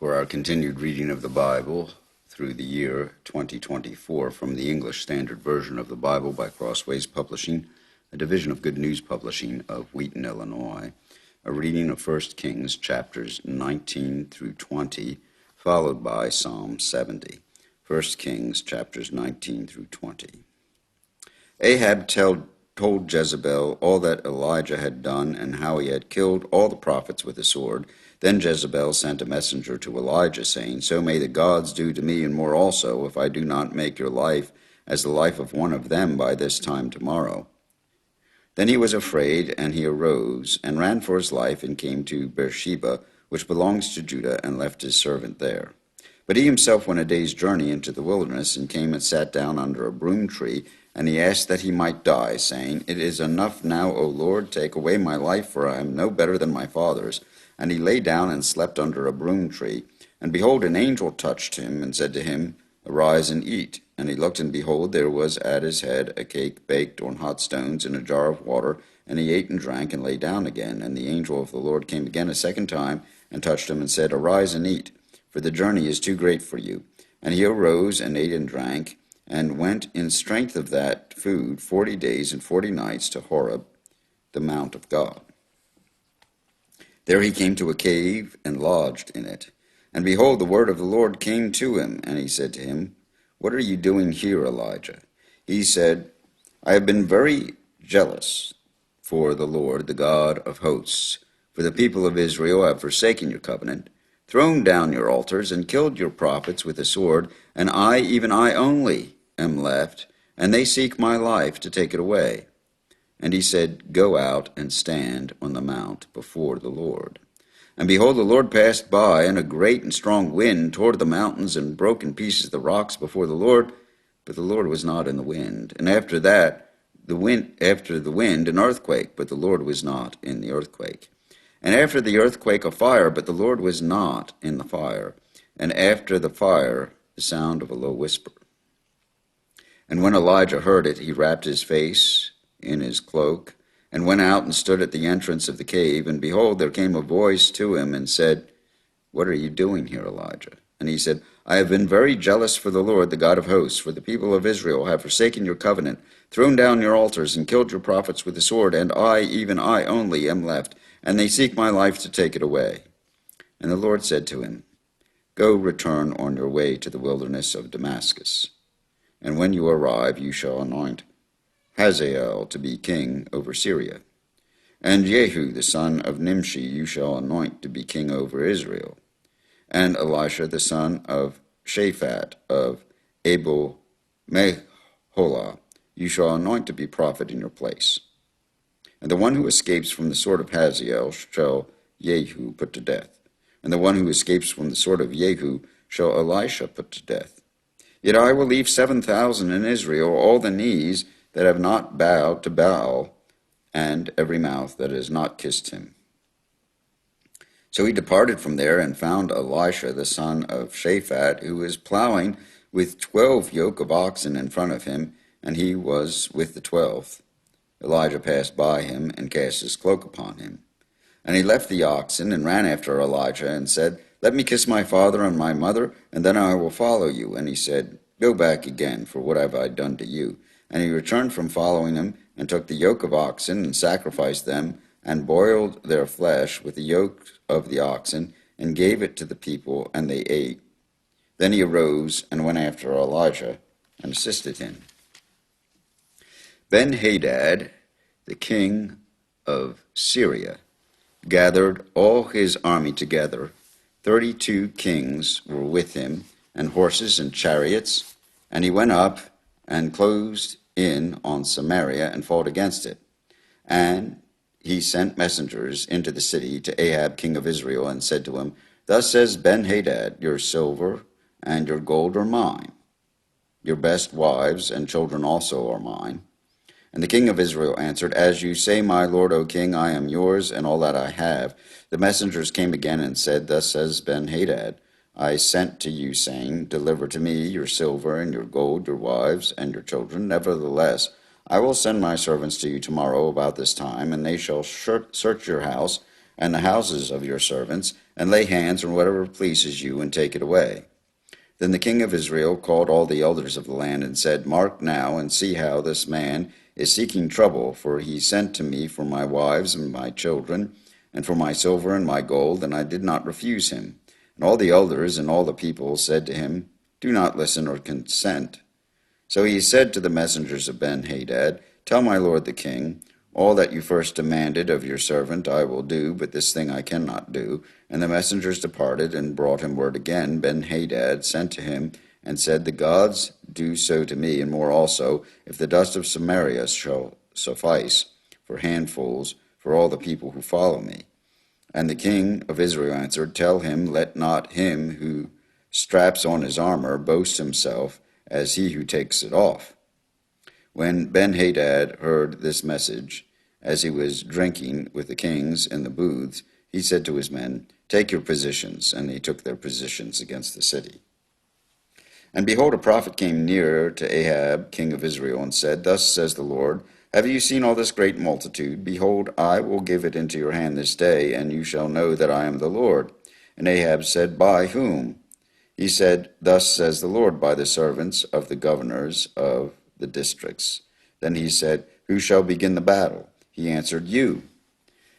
For our continued reading of the Bible through the year 2024 from the English Standard Version of the Bible by Crossways Publishing, a division of Good News Publishing of Wheaton, Illinois, a reading of 1 Kings chapters 19 through 20, followed by Psalm 70. 1 Kings chapters 19 through 20. Ahab told Jezebel all that Elijah had done and how he had killed all the prophets with a sword. Then Jezebel sent a messenger to Elijah, saying, "So may the gods do to me and more also, if I do not make your life as the life of one of them by this time tomorrow." Then he was afraid, and he arose and ran for his life and came to Beersheba, which belongs to Judah, and left his servant there. But he himself went a day's journey into the wilderness, and came and sat down under a broom tree, and he asked that he might die, saying, "It is enough now, O Lord, take away my life, for I am no better than my fathers." And he lay down and slept under a broom tree. And behold, an angel touched him, and said to him, "Arise and eat." And he looked, and behold, there was at his head a cake baked on hot stones in a jar of water. And he ate and drank, and lay down again. And the angel of the Lord came again a second time, and touched him, and said, "Arise and eat, for the journey is too great for you." And he arose and ate and drank, and went in strength of that food 40 days and 40 nights to Horeb, the mount of God. There he came to a cave and lodged in it. And behold, the word of the Lord came to him, and he said to him, "What are you doing here, Elijah?" He said, "I have been very jealous for the Lord, the God of hosts. For the people of Israel have forsaken your covenant, thrown down your altars, and killed your prophets with the sword, and I, even I only, am left, and they seek my life to take it away." And he said, "Go out and stand on the mount before the Lord." And behold, the Lord passed by, and a great and strong wind tore the mountains and broke in pieces the rocks before the Lord, but the Lord was not in the wind. And after the wind, an earthquake, but the Lord was not in the earthquake. And after the earthquake, a fire, but the Lord was not in the fire. And after the fire, the sound of a low whisper. And when Elijah heard it, he wrapped his face in his cloak, and went out and stood at the entrance of the cave. And behold, there came a voice to him and said, "What are you doing here, Elijah?" And he said, "I have been very jealous for the Lord, the God of hosts, for the people of Israel have forsaken your covenant, thrown down your altars, and killed your prophets with the sword, and I, even I only, am left, and they seek my life to take it away." And the Lord said to him, "Go, return on your way to the wilderness of Damascus, and when you arrive, you shall anoint Hazael to be king over Syria, and Jehu the son of Nimshi you shall anoint to be king over Israel, and Elisha the son of Shaphat of Abel Meholah you shall anoint to be prophet in your place. And the one who escapes from the sword of Hazael shall Jehu put to death, and the one who escapes from the sword of Jehu shall Elisha put to death. Yet I will leave 7,000 in Israel, all the knees that have not bowed to Baal, and every mouth that has not kissed him." So he departed from there and found Elisha the son of Shaphat, who was plowing with 12 yoke of oxen in front of him, and he was with the 12th. Elijah passed by him and cast his cloak upon him. And he left the oxen and ran after Elijah and said, "Let me kiss my father and my mother, and then I will follow you." And he said, "Go back again, for what have I done to you?" And he returned from following him, and took the yoke of oxen, and sacrificed them, and boiled their flesh with the yoke of the oxen, and gave it to the people, and they ate. Then he arose and went after Elijah, and assisted him. Ben-Hadad, the king of Syria, gathered all his army together. 32 kings were with him, and horses and chariots, and he went up and closed in on Samaria and fought against it. And he sent messengers into the city to Ahab king of Israel, and said to him, "Thus says Ben-Hadad, your silver and your gold are mine. Your best wives and children also are mine." And the king of Israel answered, "As you say, my lord, O king, I am yours, and all that I have." The messengers came again and said, "Thus says Ben-Hadad, I sent to you, saying, Deliver to me your silver and your gold, your wives and your children. Nevertheless, I will send my servants to you tomorrow about this time, and they shall search your house and the houses of your servants, and lay hands on whatever pleases you, and take it away. Then the king of Israel called all the elders of the land, and said, Mark now, and see how this man is seeking trouble, for he sent to me for my wives and my children, and for my silver and my gold, and I did not refuse him. And all the elders and all the people said to him, Do not listen or consent. So he said to the messengers of Ben-Hadad, Tell my lord the king, all that you first demanded of your servant I will do, but this thing I cannot do. And the messengers departed, and brought him word again. Ben-Hadad sent to him, and said, The gods do so to me, and more also, if the dust of Samaria shall suffice for handfuls for all the people who follow me. And the king of Israel answered, Tell him, let not him who straps on his armor boast himself as he who takes it off. When Ben-Hadad heard this message, as he was drinking with the kings in the booths, he said to his men, Take your positions. And they took their positions against the city. And behold, a prophet came near to Ahab, king of Israel, and said, Thus says the Lord, Have you seen all this great multitude? Behold, I will give it into your hand this day, and you shall know that I am the Lord. And Ahab said, By whom? He said, Thus says the Lord, by the servants of the governors of the districts. Then he said, Who shall begin the battle? He answered, You.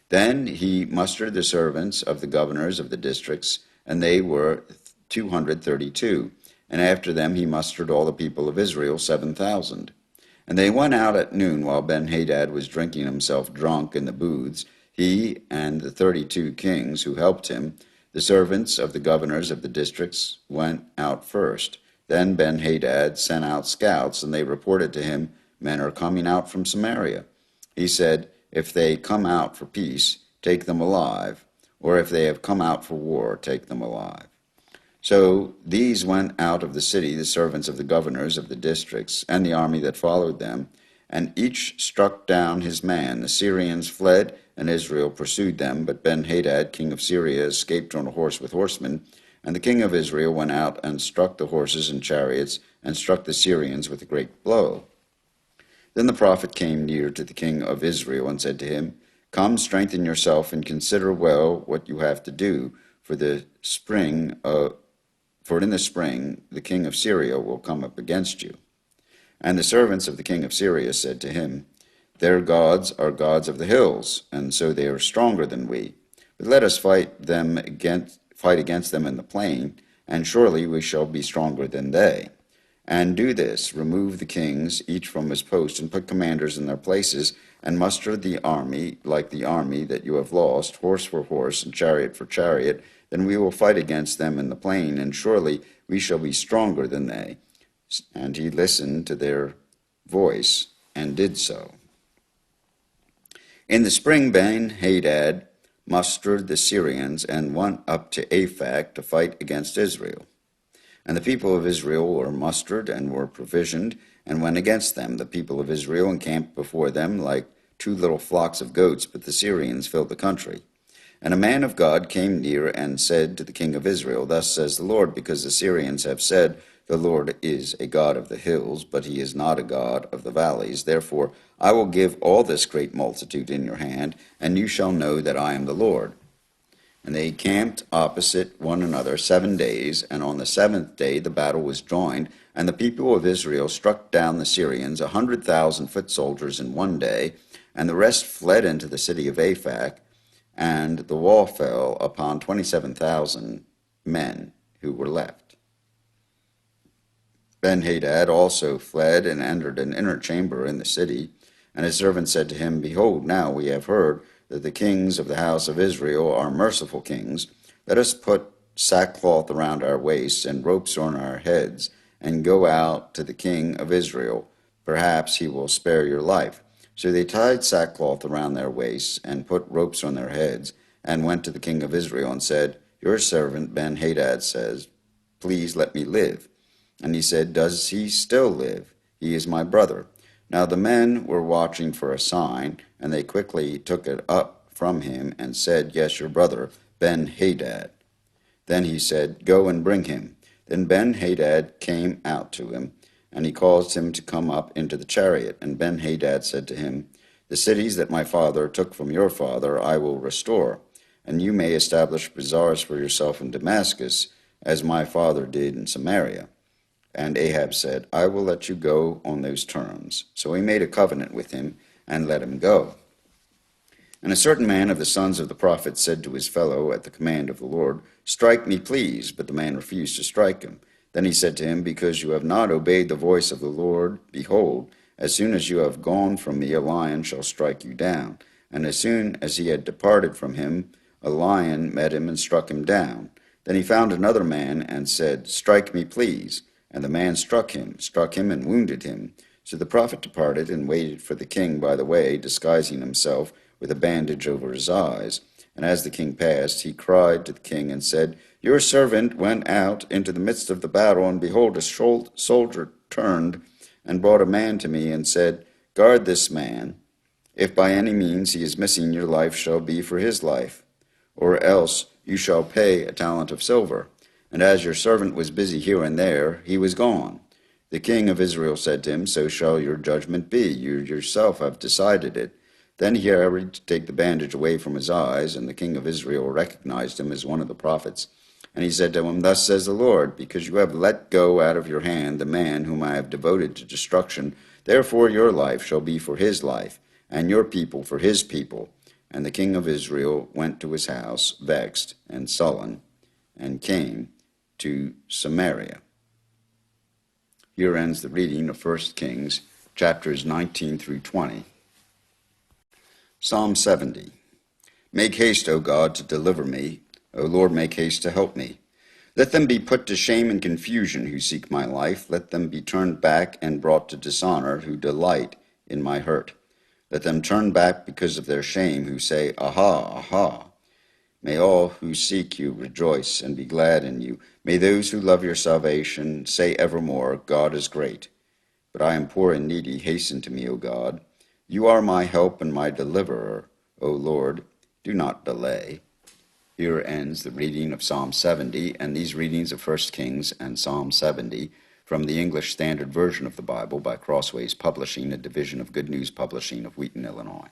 Then he mustered the servants of the governors of the districts, and they were 232. And after them he mustered all the people of Israel, 7,000. And they went out at noon, while Ben-Hadad was drinking himself drunk in the booths, he and the 32 kings who helped him. The servants of the governors of the districts went out first. Then Ben-Hadad sent out scouts, and they reported to him, Men are coming out from Samaria. He said, If they come out for peace, take them alive, or if they have come out for war, take them alive. So these went out of the city, the servants of the governors of the districts, and the army that followed them, and each struck down his man. The Syrians fled, and Israel pursued them, but Ben-Hadad, king of Syria, escaped on a horse with horsemen. And the king of Israel went out and struck the horses and chariots, and struck the Syrians with a great blow. Then the prophet came near to the king of Israel, and said to him, Come, strengthen yourself, and consider well what you have to do, for in the spring the king of Syria will come up against you. And the servants of the king of Syria said to him, Their gods are gods of the hills, and so they are stronger than we. But let us fight against them in the plain, and surely we shall be stronger than they. And do this, remove the kings, each from his post, and put commanders in their places, and muster the army like the army that you have lost, horse for horse, and chariot for chariot. Then we will fight against them in the plain, and surely we shall be stronger than they. And he listened to their voice, and did so. In the spring Ben-Hadad mustered the Syrians, and went up to Aphek to fight against Israel. And the people of Israel were mustered, and were provisioned, and went against them. The people of Israel encamped before them like 2 little flocks of goats, but the Syrians filled the country. And a man of God came near, and said to the king of Israel, Thus says the Lord, because the Syrians have said, The Lord is a God of the hills, but he is not a God of the valleys. Therefore I will give all this great multitude in your hand, and you shall know that I am the Lord. And they camped opposite one another 7 days, and on the 7th day the battle was joined, and the people of Israel struck down the Syrians, 100,000 foot soldiers in 1 day, and the rest fled into the city of Aphek, and the wall fell upon 27,000 men who were left. Ben-Hadad also fled and entered an inner chamber in the city, and his servants said to him, Behold, now we have heard that the kings of the house of Israel are merciful kings. Let us put sackcloth around our waists and ropes on our heads, and go out to the king of Israel. Perhaps he will spare your life. So they tied sackcloth around their waists, and put ropes on their heads, and went to the king of Israel, and said, Your servant Ben-Hadad says, Please let me live. And he said, Does he still live? He is my brother. Now the men were watching for a sign, and they quickly took it up from him, and said, Yes, your brother, Ben-Hadad. Then he said, Go and bring him. Then Ben-Hadad came out to him, and he caused him to come up into the chariot. And Ben-Hadad said to him, The cities that my father took from your father I will restore. and you may establish bazaars for yourself in Damascus, as my father did in Samaria. And Ahab said, I will let you go on those terms. So he made a covenant with him, and let him go. And a certain man of the sons of the prophets said to his fellow at the command of the Lord, Strike me, please. But the man refused to strike him. Then he said to him, Because you have not obeyed the voice of the Lord, behold, as soon as you have gone from me, a lion shall strike you down. And as soon as he had departed from him, a lion met him and struck him down. Then he found another man and said, Strike me, please. And the man struck him and wounded him. So the prophet departed and waited for the king by the way, disguising himself with a bandage over his eyes. And as the king passed, he cried to the king and said, Your servant went out into the midst of the battle, and behold, a soldier turned and brought a man to me and said, Guard this man. If by any means he is missing, your life shall be for his life, or else you shall pay a talent of silver. And as your servant was busy here and there, he was gone. The king of Israel said to him, So shall your judgment be. You yourself have decided it. Then he hurried to take the bandage away from his eyes, and the king of Israel recognized him as one of the prophets. And he said to him, Thus says the Lord, because you have let go out of your hand the man whom I have devoted to destruction, therefore your life shall be for his life, and your people for his people. And the king of Israel went to his house, vexed and sullen, and came to Samaria. Here ends the reading of 1 Kings, chapters 19 through 20. Psalm 70. Make haste, O God, to deliver me. O Lord, make haste to help me. Let them be put to shame and confusion who seek my life. Let them be turned back and brought to dishonor who delight in my hurt. Let them turn back because of their shame who say, Aha, aha. May all who seek you rejoice and be glad in you. May those who love your salvation say evermore, God is great. But I am poor and needy. Hasten to me, O God. You are my help and my deliverer, O Lord. Do not delay. Here ends the reading of Psalm 70 and these readings of 1 Kings and Psalm 70 from the English Standard Version of the Bible by Crossways Publishing, a division of Good News Publishing of Wheaton, Illinois.